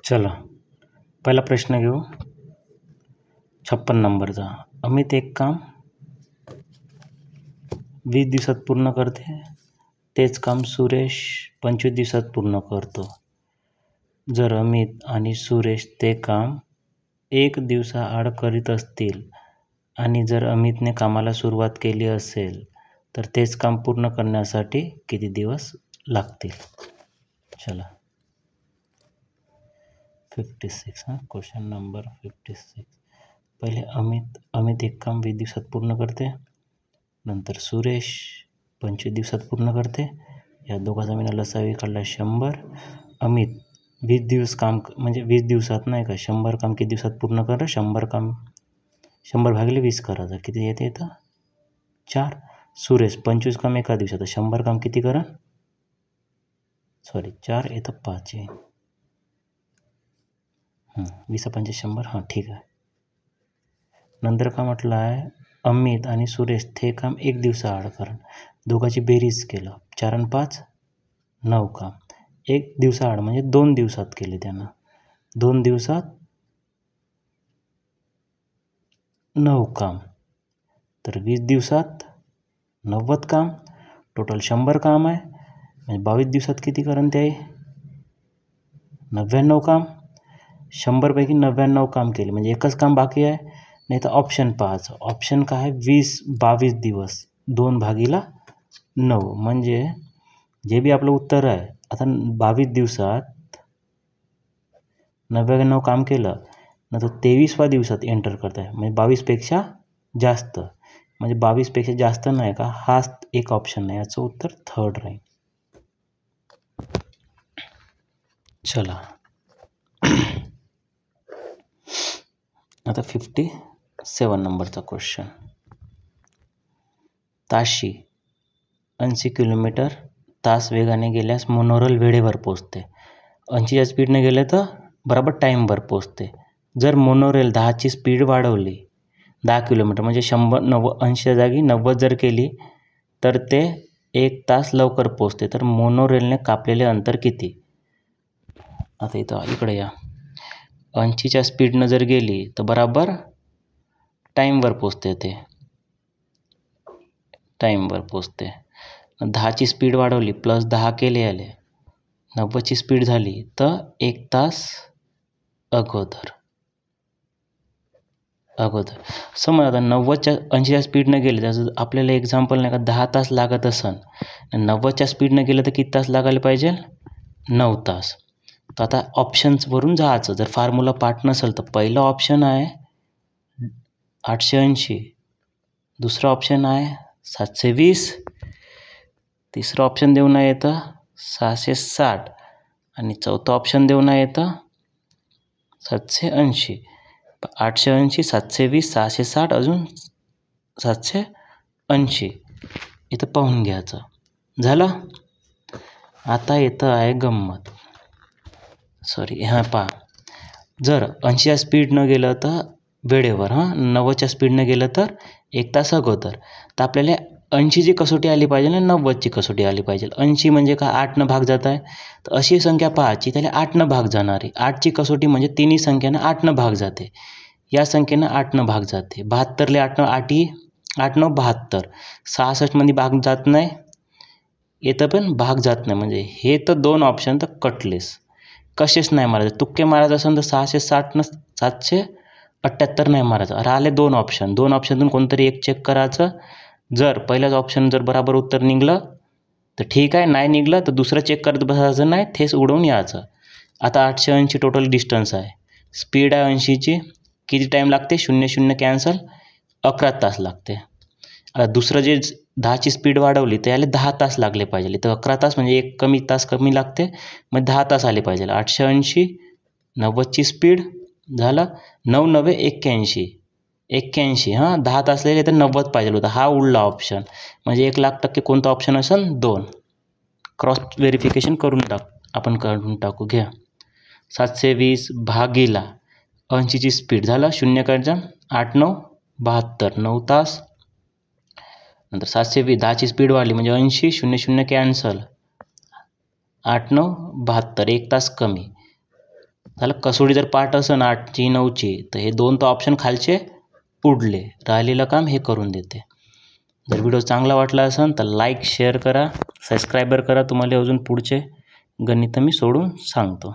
चला पहिला प्रश्न घेऊ 56 नंबरचा. अमित एक काम 20 दिवसात पूर्ण करते, तेच काम सुरेश 25 दिवसात पूर्ण करतो. जर अमित आणि सुरेश ते काम 1 दिवसाआड करीत असतील आणि जर अमितने कामाला सुरुवात केली असेल तर तेच काम पूर्ण करण्यासाठी किती दिवस लागतील. चला 56 क्वेश्चन नंबर 56. पहिले अमित एक काम 20 दिवसात पूर्ण करते, नंतर सुरेश 25 दिवसात पूर्ण करते. या दोघांचा मी लसावी काढला 100. अमित 20 दिवस काम म्हणजे 20 दिवसात नाही का 100 काम किती दिवसात पूर्ण करा. 100 काम 100 भागिले 20 करायचं, किती येते इथं 4. सुरेश 25 काम एका दिवसात, 100 काम किती करा 4 येतं 5 आहे. 20 5 100. ठीक आहे. नंतर का म्हटलं आहे अमित आणि सुरेश ते काम 1 दिवसाआड करा. दोघांची बेरीज केलं 4 आणि 5 9 काम 1 दिवसाआड म्हणजे 2 दिवसात केले त्यांना. 2 दिवसात 9 काम, तर 20 दिवसात 90 काम, टोटल 100 काम आहे. म्हणजे 22 दिवसात किती करण ते 99 काम. 100 पैकी 99 काम केले म्हणजे एकच काम बाकी आहे. नाही तर ऑप्शन 5. ऑप्शन काय आहे 22 दिवस 2/9 म्हणजे जे बी आपलं उत्तर आहे. आता 22 दिवसात 99 काम केलं नंतर 23व्या दिवसात एंटर करत आहे म्हणजे 22पेक्षा जास्त, म्हणजे 22पेक्षा जास्त नाही का, हाच एक ऑप्शन नाही. याचं उत्तर 3rd राहील. चला आता 57 नंबरचा क्वेश्चन. ताशी 80 किलोमीटर तास वेगाने गेल्यास मोनोरेल वेळेवर पोचते. 80च्या स्पीडने गेले तर बरोबर टाईमवर पोचते. जर मोनोरेल 10ची स्पीड वाढवली 10 किलोमीटर म्हणजे 80च्या जागी 90 जर केली तर ते 1 तास लवकर पोचते. तर मोनोरेलने कापलेले अंतर किती. आता इकडे या. 80च्या स्पीडनं जर गेली तर बराबर टाईमवर पोचते, ते टाईमवर पोचते. 10ची स्पीड वाढवली +10 केले आले 90ची स्पीड झाली तर 1 तास अगोदर. समज आता 80च्या स्पीडनं गेले त्याचं आपल्याला एक्झाम्पल नाही का 10 तास लागत असन, 90च्या स्पीडनं गेलं तर किती तास लागायला पाहिजे 9 तास. तर आता ऑप्शन्सवरून जायचं. जर फॉर्म्युला पाठ नसेल तर पहिलं ऑप्शन आहे 880, दुसरं ऑप्शन आहे 720, तिसरं ऑप्शन देऊन येतं 660 आणि चौथं ऑप्शन देऊन येतं 780. 880 720 660 अजून 780 इथं पाहून घ्यायचं. झालं. आता येतं आहे गंमत. पहा, जर 80च्या स्पीडनं गेलं तर वेळेवर 90च्या स्पीडनं गेलं तर 1 तास अगोदर. तर आपल्याला 80ची कसोटी आली पाहिजे आणि 90ची कसोटी आली पाहिजे. 80 म्हणजे का 8नं भाग जात आहे, तर अशी संख्या पाहायची त्याला 8नं भाग जाणारी. 8ची कसोटी म्हणजे तिन्ही संख्यानं 8नं भाग जाते. या संख्येनं 8नं भाग जाते. 72ले 8 9 72. 66 मध्ये भाग जात नाही, येतं पण भाग जात नाही. म्हणजे हे तर 2 ऑप्शन तर कटलेस, कसेच नाही मारायचं. तुक्के मारायचं असेल तर 660 न 778 नाही मारायचं. राहिले 2 ऑप्शन. 2 ऑप्शनतून कोणतरी एक चेक करायचं. जर पहिल्याच ऑप्शन जर बराबर उत्तर निघलं तर ठीक आहे, नाही निघलं तर दुसरं चेक करत बसायचं नाही, थेच उडवून यायचं. आता 880 टोटल डिस्टन्स आहे, स्पीड आहे 80ची. किती टाईम लागते 0 0 कॅन्सल 11 तास लागते. आता दुसरं जे 10ची स्पीड वाढवली तर याला 10 तास लागले पाहिजे. तर 11 तास म्हणजे 1 तास कमी लागते, मग 10 तास आले पाहिजे. 880 90ची स्पीड झालं 9 9 81 10 तास लिहिले तर 90 पाहिजे होतं. हा उडला ऑप्शन. म्हणजे 1,00,000% कोणता ऑप्शन असेल 2. क्रॉस व्हेरिफिकेशन आपण करून टाकू. घ्या 720 भागीला 80ची स्पीड झालं 0 काढजा 8 9 72 9 तास. नंतर 720 10ची स्पीड वाढली म्हणजे 80 0 0 कॅन्सल 8 9 72 1 तास कमी. झालं. कसोटी जर पाठ असेल 8ची 9ची तर हे 2 तर ऑप्शन खालचे पुढले, राहिलेलं काम हे करून देते. जर व्हिडिओ चांगला वाटला असेल तर लाईक शेअर करा, सबस्क्राईबर करा. तुम्हाला अजून पुढचे गणितं मी सोडून सांगतो.